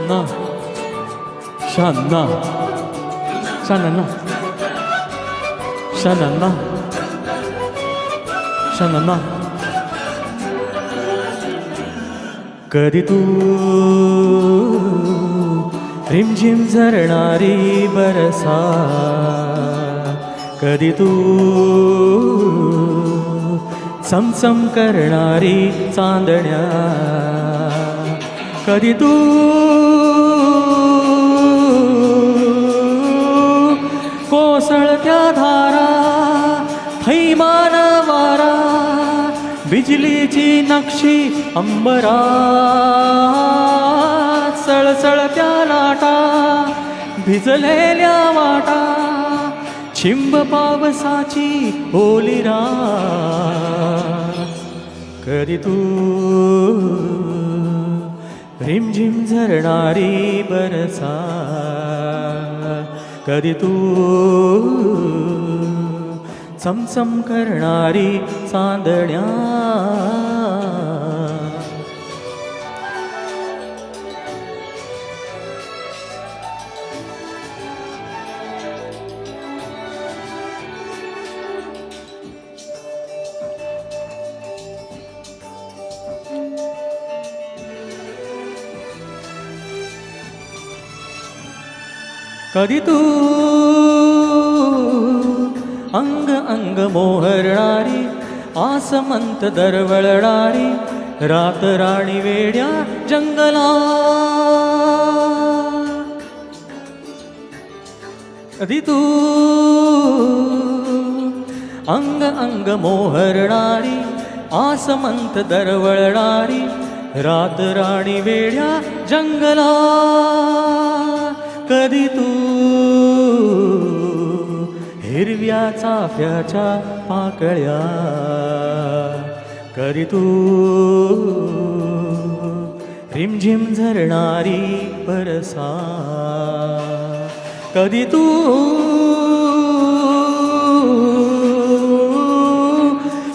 शाना शाना शाना शाना शाना कधी तू रिमझिम झरणारी बरसा कधी तू समसम करणारी चांदण्या कधी तू कोसळत्या धारा थैमान वारा बिजलीची नक्षी अंबरा सळसळत्या लाटा भिजलेल्या वाटा चिंब पावसाची ओलिरा कधी तू रिमझिम झरणारी बरसा कधी तू समसम करणारी चांदण्या कधी तू अंग अंग मोहरणारी आसमंत दरवळणारी रात राणी वेड्या जंगला कधी तू अंग अंग मोहरणारी आसमंत दरवळणारी रात राणी वेड्या जंगला कधी तू हिरव्या चाफ्याच्या पाकळ्या कधी तू रिमझिम झरणारी बरसा कधी तू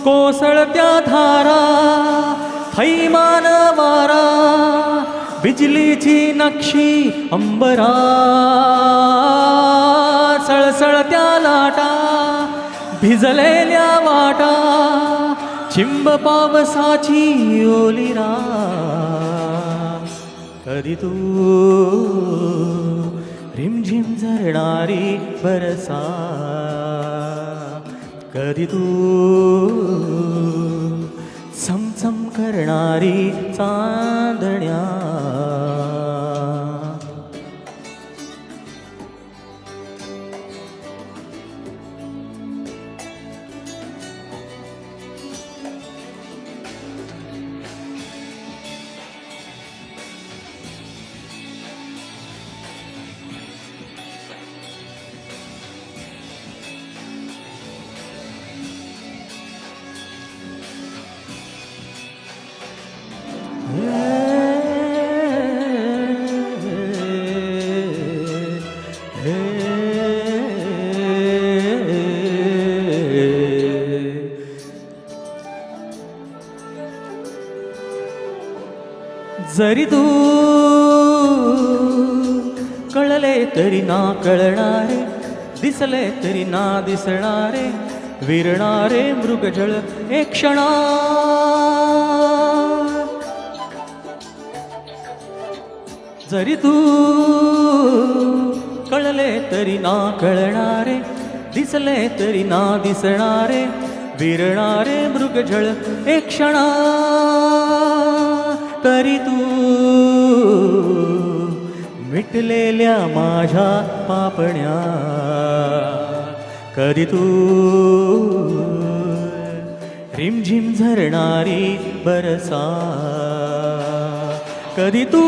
कोसळत्या धारा थैमान वारा बिजलीची नक्षी अंबरा सळसळत्या लाटा भिजलेल्या वाटा चिंब पावसाची ओलिरा कधी तू रिमझिम झरणारी बरसा कधी तू समसम करणारी चांदण्या जरी तू कळले तरी ना कळणारे दिसले तरी ना दिसणारे विरणारे मृगजळ एक क्षणा जरी तू कळले तरी ना कळणारे दिसले तरी ना दिसणारे विरणारे मृगजळ एक क्षणा तरी तू मिटलेल्या माझ्या पापण्या कधी तू रिमझिम झरणारी बरसा कधी तू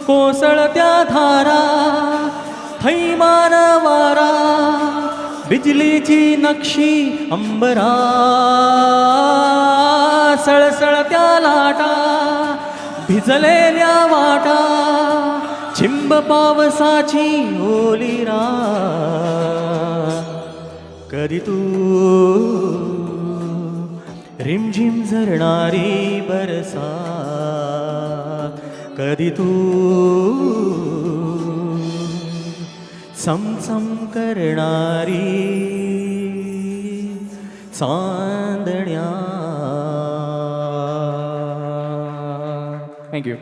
कोसळत्या धारा थैमान वारा बिजलीची नक्षी अंबरा सळसळत्या लाटा भिजलेल्या वाटा चिंब पावसाची ओलिरा कधी तू रिमझिम झरणारी बरसात कधी तू चमचम करणारी चांदण्या. थँक्यू.